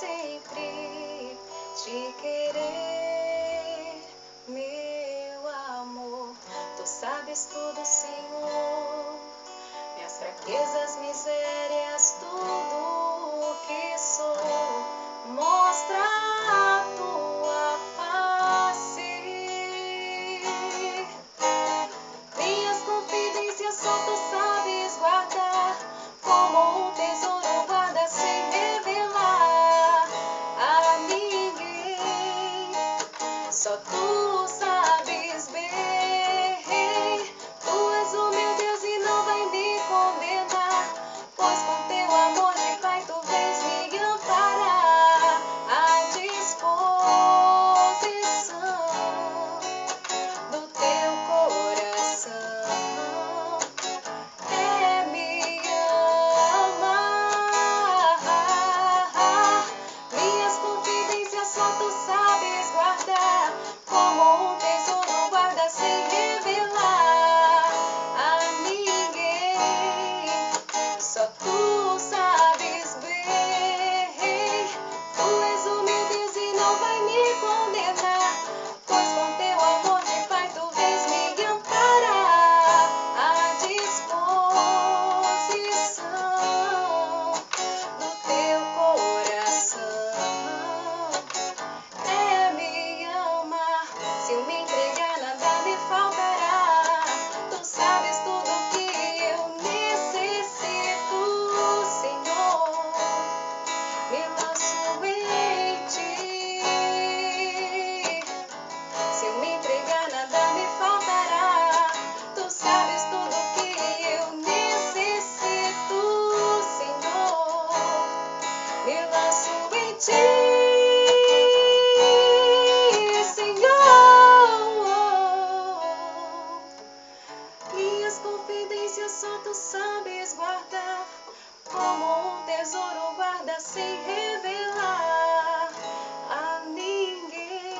sempre te querer, meu amor. Tu sabes tudo, Senhor, minhas fraquezas, misérias, tudo o que sou. Mostra a tua face. Minhas confidências só tu sabes guardar, como um tesouro guarda sem revelar a ninguém. Só tu sabes bem. Tu és o meu Deus e não vai me condenar, pois com teu amor de Pai tu vens me amparar. À disposição do teu coração é me amar. Minhas confidências só tu sabes guardar, como um tesouro guarda sem revelar a ninguém. Só tu sabes bem. Tu és o meu Deus e não vai me condenar, pois com teu amor de Pai tu vens me amparar. À disposição do teu coração é me amar. Se eu me entregar, nada me faltará. Tu sabes tudo que eu necessito, Senhor. Me lanço em ti. Se eu me entregar, nada me faltará. Tu sabes tudo que eu necessito, Senhor. Me lanço em ti, Senhor. Minhas confidências só tu sabes guardar, como um tesouro guarda sem revelar a ninguém.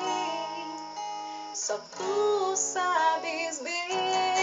Só tu sabes bem.